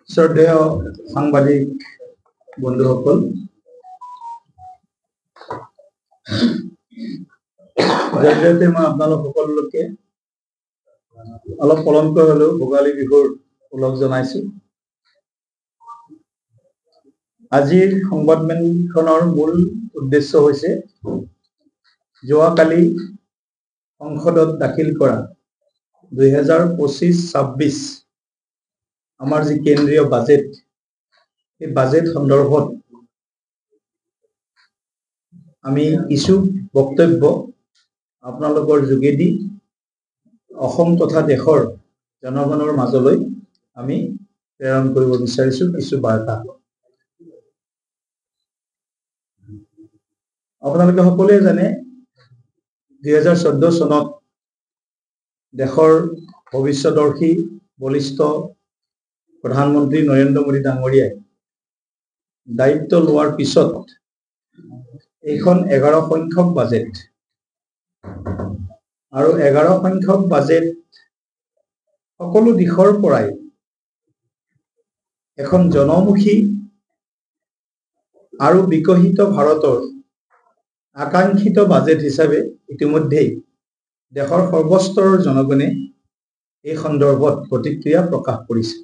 শ্ৰদ্ধেয় সাংবাদিক বন্ধুসকল, জয়তে মই আপোনালোক সকলোকে অলপ পলমকৈ হলেও ভোগালী বিহুৰ ওলগ জনাইছো। আজিৰ সংবাদমেলখনৰ মূল উদ্দেশ্য হৈছে যোৱাকালি সংসদত দাখিল কৰা 2025-26 আমাৰ যি কেন্দ্ৰীয় বাজেট, এই বাজেট সন্দৰ্ভত আমি কিছু বক্তব্য আপোনালোকৰ যোগেদি অসম তথা দেশৰ জনগণৰ মাজলৈ আমি প্ৰেৰণ কৰিব বিচাৰিছো কিছু বাৰ্তা। আপোনালোকে সকলোৱে জানে 2014 চনত দেশৰ ভৱিষ্যদৰ্শী বলিষ্ঠ প্ৰধানমন্ত্ৰী নৰেন্দ্ৰ মোদী ডাঙৰীয়াই দায়িত্ব লোৱাৰ পিছত এইখন 11 সংখ্যক বাজেট আৰু 11 সংখ্যক বাজেট সকলো দিশৰ পৰাই এখন জনমুখী আৰু বিকশিত ভাৰতৰ আকাংক্ষিত বাজেট হিচাপে ইতিমধ্যেই দেশৰ সৰ্বস্তৰৰ জনগণে এই সন্দৰ্ভত প্ৰতিক্ৰিয়া প্ৰকাশ কৰিছে।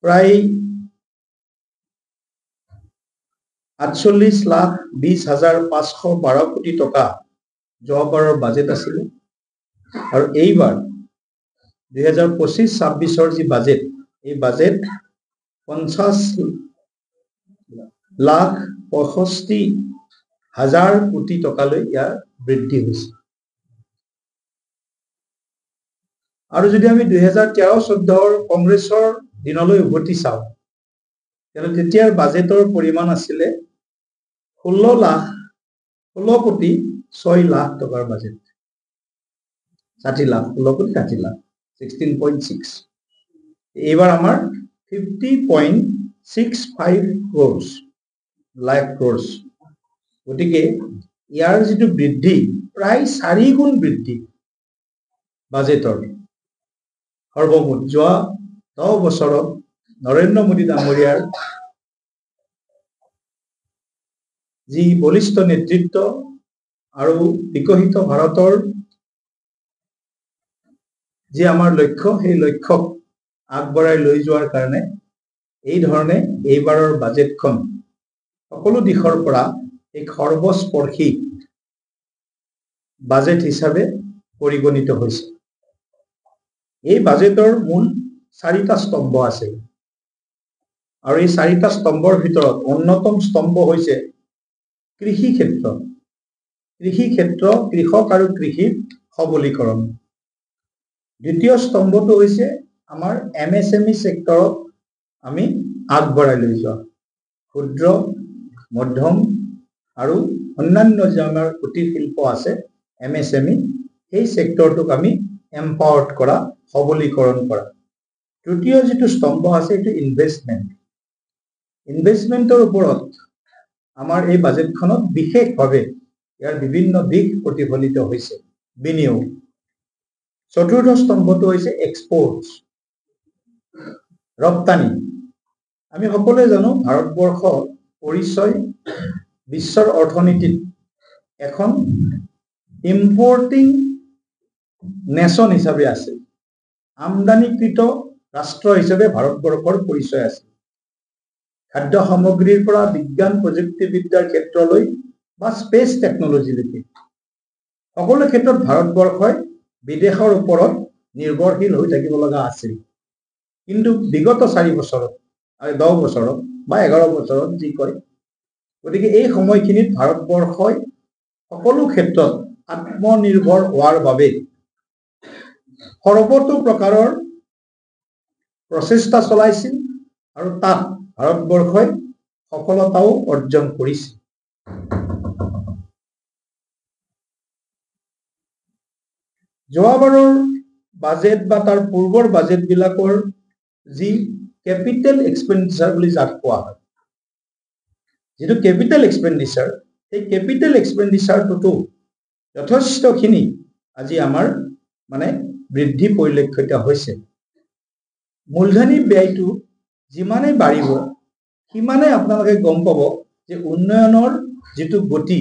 প্ৰায় 48,20,512 কোটি টকা যোৱাবাৰৰ বাজেট আছিল আৰু এইবাৰ 2025-26ৰ যি বাজেট, এই বাজেট 50,65,000 কোটি টকালৈ ইয়াৰ বৃদ্ধি হৈছে। আৰু যদি আমি 2013-14 কংগ্ৰেছৰ দিনলৈ উভতি চাওঁ, তেতিয়াৰ বাজেটৰ পৰিমাণ আছিলে 16,06,06,00,000 টকাৰ বাজেট। 60 লাখ, 16,60 লাখ, 16.6। এইবাৰ আমাৰ 50.65 crores। গতিকে ইয়াৰ যিটো বৃদ্ধি, প্ৰায় 4 গুণ বৃদ্ধি বাজেটৰ সৰ্বমুঠ যোৱা 10 বছৰত নৰেন্দ্ৰ মোদী ডাঙৰীয়াৰ যি বলিষ্ঠ নেতৃত্ব আৰু বিকশিত ভাৰতৰ যি আমাৰ লক্ষ্য, সেই লক্ষ্যক আগবঢ়াই লৈ যোৱাৰ কাৰণে এই ধৰণে এইবাৰৰ বাজেটখন সকলো দিশৰ পৰা এক সৰ্বস্পৰ্শী বাজেট হিচাপে পৰিগণিত হৈছে। এই বাজেটৰ মূল 4টা স্তম্ভ আছে আৰু এই 4টা স্তম্ভৰ ভিতৰত অন্যতম স্তম্ভ হৈছে কৃষি ক্ষেত্ৰ, কৃষক আৰু কৃষিৰ সবলীকৰণ। দ্বিতীয় স্তম্ভটো হৈছে আমাৰ MSME সেক্টৰক আমি আগবঢ়াই লৈ যোৱা, ক্ষুদ্ৰ, মধ্যম আৰু অন্যান্য যে আমাৰ কুটিৰ শিল্প আছে MSME, সেই সেক্টৰটোক আমি এম্পাৱাৰ্ড কৰা, সবলীকৰণ কৰা। তৃতীয় যিটো স্তম্ভ আছে এইটো ইনভেষ্টমেণ্টৰ ওপৰত আমাৰ এই বাজেটখনত বিশেষভাৱে ইয়াৰ বিভিন্ন দিশ প্ৰতিফলিত হৈছে, বিনিয়োগ। চতুৰ্থ স্তম্ভটো হৈছে এক্সপৰ্টছ, ৰপ্তানি। আমি সকলোৱে জানো ভাৰতবৰ্ষৰ পৰিচয় বিশ্বৰ অৰ্থনীতিত এখন ইম্পৰ্টিং নেশ্যন হিচাপে আছে, আমদানিকৃত ৰাষ্ট্ৰ হিচাপে ভাৰতবৰ্ষৰ পৰিচয় আছে। খাদ্য সামগ্ৰীৰ পৰা বিজ্ঞান প্ৰযুক্তিবিদ্যাৰ ক্ষেত্ৰলৈ বা স্পেচ টেকনলজিলৈকে সকলো ক্ষেত্ৰত ভাৰতবৰ্ষই বিদেশৰ ওপৰত নিৰ্ভৰশীল হৈ থাকিব লগা আছিল। কিন্তু বিগত 4 বছৰত, 10 বছৰত বা 11 বছৰত যি কয়, গতিকে এই সময়খিনিত ভাৰতবৰ্ষই সকলো ক্ষেত্ৰত আত্মনিৰ্ভৰ হোৱাৰ বাবে সৰ্বতো প্ৰকাৰৰ প্ৰচেষ্টা চলাইছিল আৰু তাত ভাৰতবৰ্ষই সফলতাও অৰ্জন কৰিছে। যোৱাবাৰৰ বাজেট বা তাৰ পূৰ্বৰ বাজেটবিলাকৰ যি কেপিটেল এক্সপেণ্ডিচাৰ বুলি যাক কোৱা হয়, যিটো কেপিটেল এক্সপেণ্ডিচাৰ, সেই কেপিটেল এক্সপেণ্ডিচাৰটোতো যথেষ্টখিনি আজি আমাৰ বৃদ্ধি পৰিলক্ষিত হৈছে। মূলধনী ব্যয়টো যিমানে বাঢ়িব সিমানে আপোনালোকে গম পাব যে উন্নয়নৰ যেটো গতি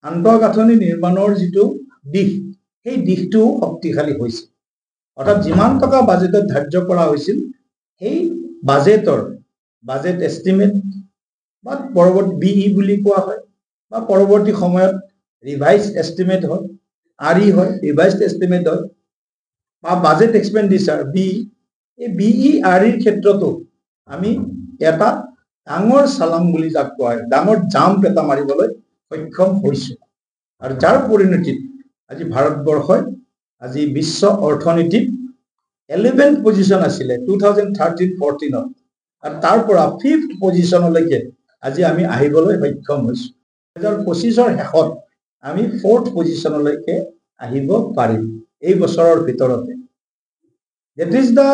আন্তঃগাঁথনি নিৰ্মাণৰ যেটো দিশ সেই দিশটো শক্তিশালী হৈছে অৰ্থাৎ যিমান টকা বাজেটত ধাৰ্য কৰা হৈছিল সেই বাজেট এস্টিমেট বা পৰৱৰ্তী বিই বুলি কোৱা হয় বা পৰৱৰ্তী সময়ত ৰিভাইজ এস্টিমেট হয় আৰই হয় ৰিভাইজ এস্টিমেট হয় বা বাজেট এক্সপেন্ডিচাৰ বি এই বিই আৰইৰ ক্ষেত্ৰতো আমি এটা ডাঙৰ চালাম বুলি যাক কোৱা হয় ডাঙৰ জাম্প এটা মাৰিবলৈ সক্ষম হৈছো আৰু যাৰ পৰিণতিত আজি ভাৰতবৰ্ষই আজি বিশ্ব অৰ্থনীতিত 11th পজিশন আছিলে 2013-14 আৰু তাৰ পৰা 5th পজিশনলৈকে আজি আমি আহিবলৈ সক্ষম হৈছো 2025ৰ শেষত আমি 4th পজিশনলৈকে আহিব পাৰিম এই বছৰৰ ভিতৰতে that is the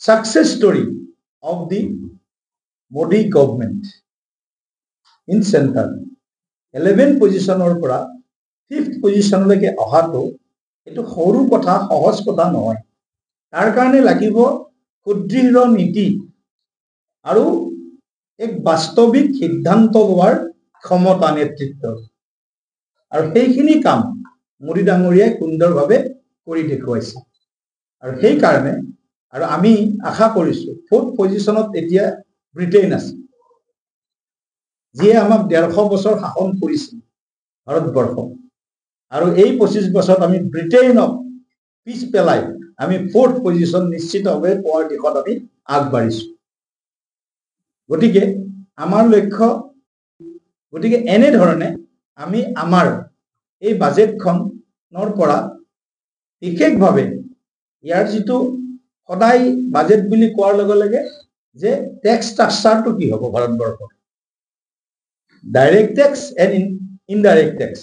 success story of the Modi government in center 11th পজিশনৰ পৰা 5th পজিশনলৈকে অহাটো এটো সৰু কথা সহজ কথা নহয় তাৰ কাৰণে লাগিব সুদৃঢ় নীতি আৰু এক বাস্তৱিক সিদ্ধান্ত লোৱাৰ ক্ষমতা নেতৃত্ব আৰু সেইখিনি কাম মোদী ডাঙৰীয়াই সুন্দৰভাৱে কৰি দেখুৱাইছে আৰু সেই কাৰণে আৰু আমি আশা কৰিছো 4th পজিশনত এতিয়া ব্ৰিটেইন আছে যিয়ে আমাক 150 বছৰ শাসন কৰিছিল ভাৰতবৰ্ষ আৰু এই 25 বছৰত আমি ব্ৰিটেইনক পিছ পেলাই আমি 4th পজিশন নিশ্চিতভাৱে পোৱাৰ দিশত আমি আগবাঢ়িছো গতিকে আমাৰ লক্ষ্য গতিকে এনে ধৰণে আমি আমাৰ এই বাজেটখনৰ পৰা বিশেষভাৱে ইয়াৰ যেটো সদায় বাজেট বুলি কোৱাৰ লগে লগে যে ট্যাক্স স্ট্ৰাকচাৰটো কি হ'ব ভাৰতবৰ্ষৰ direct tax and indirect tax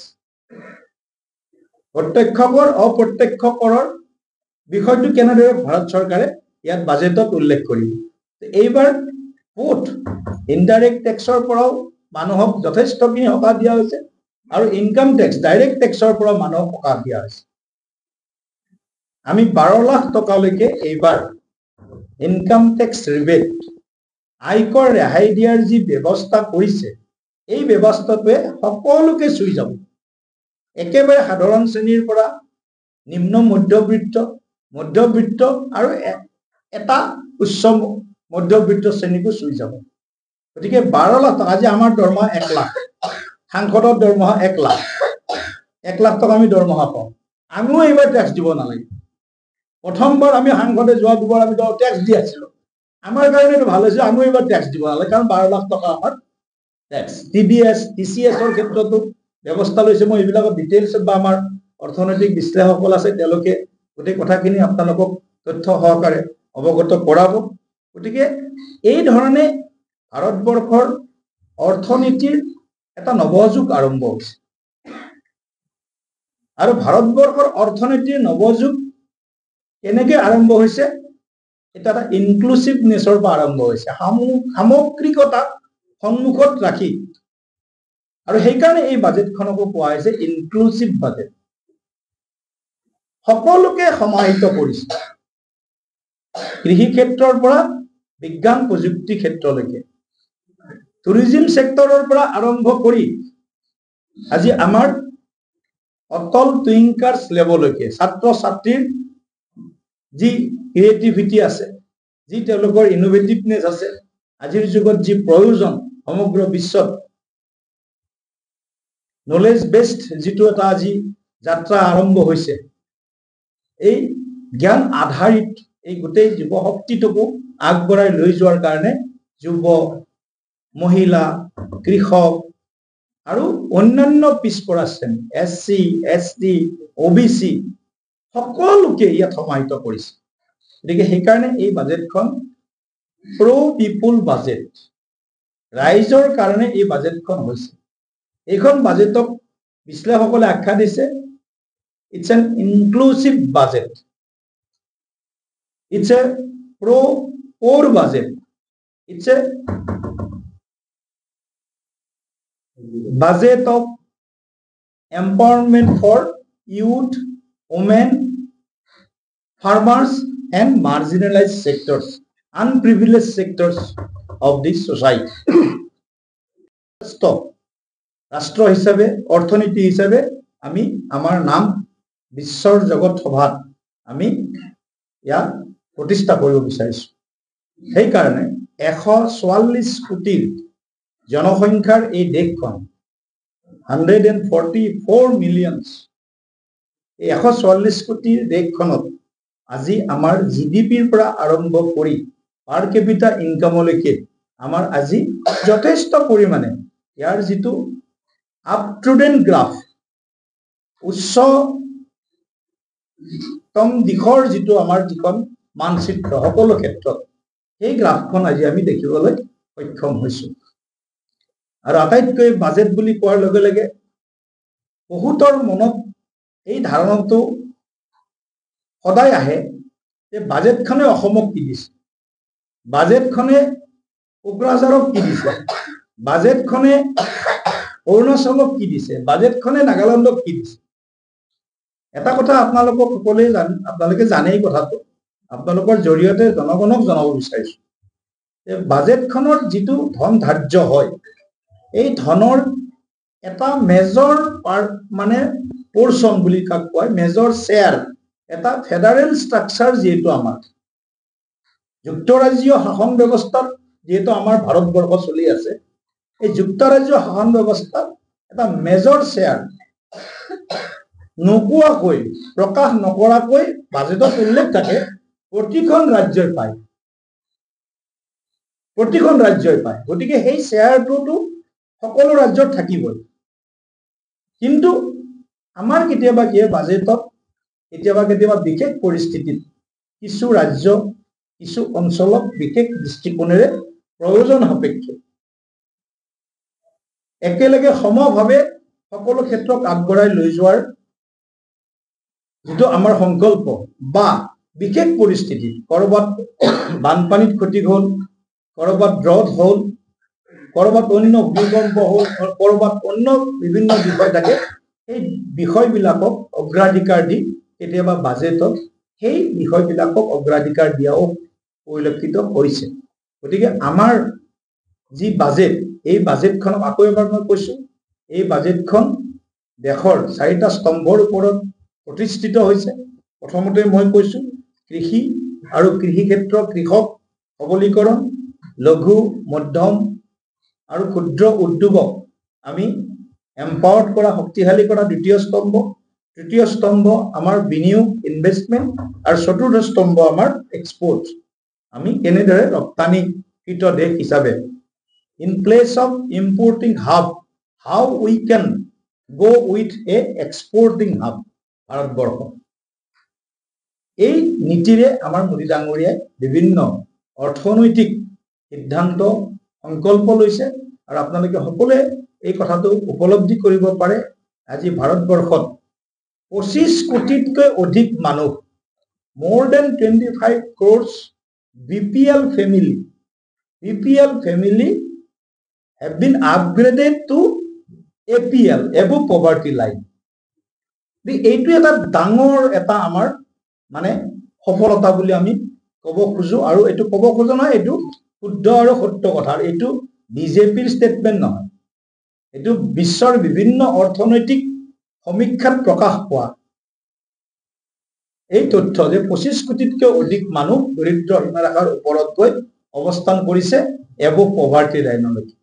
প্ৰত্যক্ষ কৰ অপ্ৰত্যক্ষ কৰৰ বিষয়টো কেনেদৰে ভাৰত চৰকাৰে ইয়াত বাজেটত উল্লেখ কৰিব এইবাৰ both ইনডাইৰেক্ট ট্যাক্সৰ পৰাও মানুহক যথেষ্টখিনি সকাহ দিয়া হৈছে আৰু ইনকাম ট্যাক্স ডাইৰেক্ট ট্যাক্সৰ পৰা মানুহক সকাহ দিয়া হৈছে আমি 12 লাখ টকালৈকে এইবাৰ ইনকাম ট্যাক্স ৰিবেট আয়কৰ ৰেহাই দিয়াৰ যি ব্যৱস্থা কৰিছে এই ব্যৱস্থাটোৱে সকলোকে চুই যাব একেবাৰে সাধাৰণ শ্ৰেণীৰ পৰা নিম্ন মধ্যবিত্ত আৰু এটা উচ্চ মধ্যবিত্ত শ্ৰেণীকো চুই যাব গতিকে 12 লাখ টকা আজি আমাৰ দৰমহা 1 লাখ সাংসদৰ দৰমহা 1 লাখ 1 লাখ টকা আমি দৰমহা পাওঁ আমিও এইবাৰ ট্যাক্স দিব নালাগে প্ৰথমবাৰ আমি সাংসদে যোৱা দুবাৰ আমি ট্যাক্স দি আছিলো আমাৰ কাৰণে এটা ভাল হৈছে আমিও এইবাৰ ট্যাক্স দিব নালাগে কাৰণ 12 লাখ টকা আমাৰ ট্যাক্স টিডিএস টিসিএসৰ ক্ষেত্ৰতো ব্যৱস্থা লৈছে মই এইবিলাকৰ ডিটেইলছ বা আমাৰ অৰ্থনৈতিক বিশ্লেষকসকল আছে তেওঁলোকে গোটেই কথাখিনি আপোনালোকক তথ্য সহকাৰে অৱগত কৰাব গতিকে এই ধৰণে ভাৰতবৰ্ষৰ অৰ্থনীতিৰ এটা নৱযুগ আৰম্ভ হৈছে আৰু ভাৰতবৰ্ষৰ অৰ্থনীতিৰ নৱযুগ কেনেকৈ আৰম্ভ হৈছে এটা ইনক্লুসিভনেছৰ পৰা আৰম্ভ হৈছে সামগ্ৰিকতা সন্মুখত ৰাখি আৰু সেইকাৰণে এই বাজেটখনকো কোৱা হৈছে ইনক্লুসিভ বাজেট সকলোকে সমাহিত কৰিছে কৃষি ক্ষেত্ৰৰ পৰা বিজ্ঞান প্ৰযুক্তি ক্ষেত্ৰলৈকে টুৰিজম সেক্টৰৰ পৰা আৰম্ভ কৰি আজি আমাৰ অটল টুইংকাৰ্স লেভলৈকে ছাত্ৰ ছাত্ৰীৰ যি ক্ৰিয়েটিভিটি আছে যি তেওঁলোকৰ ইনোভেটিভনেছ আছে আজিৰ যুগত যি প্ৰয়োজন সমগ্ৰ বিশ্বত নলেজ বেসড যেটো এটা আজি যাত্ৰা আৰম্ভ হৈছে এই জ্ঞান আধাৰিত এই গোটেই যুৱ শক্তিটোকো আগবঢ়াই লৈ যোৱাৰ কাৰণে যুৱ মহিলা কৃষক আৰু অন্যান্য পিছপৰা শ্ৰেণী এসসি এসটি ওবিসি সকলোকে ইয়াত সমাহিত কৰিছে গতিকে সেইকাৰণে এই বাজেটখন প্ৰ পিপল বাজেট ৰাইজৰ কাৰণে এই বাজেটখন হৈছে এইখন বাজেটক বিশ্লেষকসকলে আখ্যা দিছে it's an inclusive budget it's a pro poor budget it's a budget of empowerment for youth women, farmers and marginalized sectors, unprivileged sectors of the society. রাষ্ট্র হিসাবে অর্থনীতি হিসাবে আমি আমার নাম বিশ্বৰ জগত সভাত আমি ইয়াক প্ৰতিষ্ঠা কৰিব বিচাৰিছো। সেইকাৰণে 144 কোটিৰ জনসংখ্যাৰ এই দেশখন 144 মিলিয়নছ এই 144 কোটিৰ দেশখনত আজি আমাৰ জিডিপিৰ পৰা আৰম্ভ কৰি পাৰ কেপিটা ইনকামলৈকে আমাৰ আজি যথেষ্ট পৰিমাণে ইয়াৰ যিটো আপ টু ডেট গ্ৰাফ উচ্চতম দিশৰ যিটো আমাৰ যিখন মানচিত্ৰ সকলো ক্ষেত্ৰত এই গ্ৰাফখন আজি আমি দেখিবলৈ সক্ষম হৈছো। আৰু আটাইতকৈ বাজেট বুলি কোৱাৰ লগে লগে বহুতৰ মনত এই ধাৰণাটো সদায় আহে যে বাজেটখনে অসমক কি দিছে, বাজেটখনে কোকৰাঝাৰক কি দিছে, বাজেটখনে অৰুণাচলক কি দিছে, বাজেটখনে নাগালেণ্ডক কি দিছে। এটা কথা আপোনালোকক সকলোৱে আপোনালোকে জানেই কথাটো, আপোনালোকৰ জৰিয়তে জনগণক জনাব বিচাৰিছো যে বাজেটখনৰ যিটো ধন ধাৰ্য হয় এই ধনৰ এটা মেজৰ মানে পোৰ্চন বুলি কাক কয়, মেজৰ শ্বেয়াৰ এটা ফেডাৰেল ষ্ট্ৰাকচাৰ যিহেতু আমাৰ যুক্তৰাজ্যীয় শাসন ব্যৱস্থাত যেহেতু আমাৰ ভাৰতবৰ্ষ চলি আছে, এই যুক্তৰাজ্যীয় শাসন ব্যৱস্থাত এটা মেজৰ শ্বেয়াৰ নোকোৱাকৈ প্ৰকাশ নকৰাকৈ বাজেটত উল্লেখ থাকে প্ৰতিখন ৰাজ্যই পায়, প্ৰতিখন ৰাজ্যই পায়। গতিকে সেই শ্বেয়াৰটোতো সকলো ৰাজ্যত থাকিবই। কিন্তু আমাৰ কেতিয়াবা কি বাজেটত কেতিয়াবা বিশেষ পৰিস্থিতিত কিছু ৰাজ্য কিছু অঞ্চলক বিশেষ দৃষ্টিকোণেৰে প্ৰয়োজন সাপেক্ষে একেলগে সমভাৱে সকলো ক্ষেত্ৰক আগবঢ়াই লৈ যোৱাৰ যিটো আমাৰ সংকল্প বা বিশেষ পৰিস্থিতি, কৰবাত বানপানীত ক্ষতি হ'ল, কৰবাত ড্ৰট হ'ল, কৰবাত অন্য ভূমিকম্প হ'ল, কৰবাত অন্য বিভিন্ন বিষয় থাকে, সেই বিষয়বিলাকক অগ্ৰাধিকাৰ দি কেতিয়াবা বাজেটত সেই বিষয়বিলাকক অগ্ৰাধিকাৰ দিয়াও পৰিলক্ষিত হৈছে। গতিকে আমাৰ যি বাজেট এই বাজেটখনক আকৌ এবাৰ মই কৈছো, এই বাজেটখন দেশৰ 4টা স্তম্ভৰ ওপৰত প্ৰতিষ্ঠিত হৈছে। প্ৰথমতে মই কৈছো কৃষি আৰু কৃষি ক্ষেত্ৰ কৃষক সবলীকৰণ, লঘু মধ্যম আৰু ক্ষুদ্ৰ উদ্যোগক আমি এম্পাৱাৰ্ড কৰা, শক্তিশালী কৰা দ্বিতীয় স্তম্ভ। তৃতীয় স্তম্ভ আমাৰ বিনিয়োগ ইনভেষ্টমেণ্ট আৰু চতুৰ্থ স্তম্ভ আমাৰ এক্সপোৰ্ট। আমি কেনেদৰে ৰপ্তানিকৃত দেশ হিচাপে in place of importing hub, how we can go with a exporting hub Bharatvarsha. এই নীতিৰে আমাৰ মোদী ডাঙৰীয়াই বিভিন্ন অৰ্থনৈতিক সিদ্ধান্ত সংকল্প লৈছে আৰু আপোনালোকে সকলোৱে এই কথাটো উপলব্ধি কৰিব পাৰে। আজি ভাৰতবৰ্ষত 25 কোটিতকৈ অধিক মানুহ, more than 25 crores BPL family have been upgraded to APL, above poverty line. এইটো এটা ডাঙৰ এটা আমাৰ মানে সফলতা বুলি আমি ক'ব খোজো। আৰু এইটো ক'ব খোজো নহয়, এইটো শুদ্ধ আৰু সত্য কথা। এইটো বিজেপিৰ ষ্টেটমেণ্ট নহয়, এইটো বিশ্বৰ বিভিন্ন অৰ্থনৈতিক সমীক্ষাত প্ৰকাশ পোৱা এই তথ্য যে 25 কোটিতকৈ অধিক মানুহ দৰিদ্ৰ সীমাৰেখাৰ ওপৰত গৈ অৱস্থান কৰিছে এবভ পভাৰ্টি লাইনলৈকে।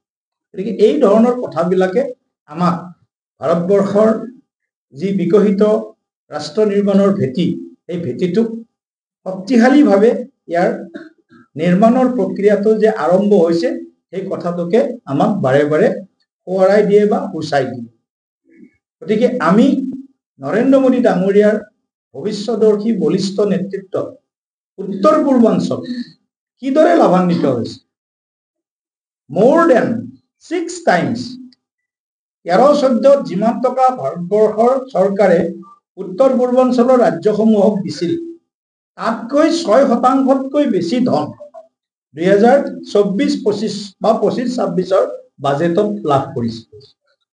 গতিকে এই ধৰণৰ কথাবিলাকে আমাক ভাৰতবৰ্ষৰ যি বিকশিত ৰাষ্ট্ৰ নিৰ্মাণৰ ভেটি, এই ভেটিটোক শক্তিশালীভাৱে ইয়াৰ নিৰ্মাণৰ প্ৰক্ৰিয়াটো যে আৰম্ভ হৈছে সেই কথাটোকে আমাক বাৰে বাৰে সোঁৱৰাই দিয়ে বা সূচাই দিয়ে। গতিকে আমি নৰেন্দ্ৰ মোদী ডাঙৰীয়াৰ ভৱিষ্যদৰ্শী বলিষ্ঠ নেতৃত্বত উত্তৰ পূৰ্বাঞ্চল কিদৰে লাভান্বিত হৈছে। more than 6 times 13-14 যিমান টকা ভাৰতবৰ্ষৰ চৰকাৰে উত্তৰ পূৰ্বাঞ্চলৰ ৰাজ্যসমূহক দিছিল, তাতকৈ 6% বেছি ধন 2024-25 বা 25-26 বাজেটত লাভ কৰিছে।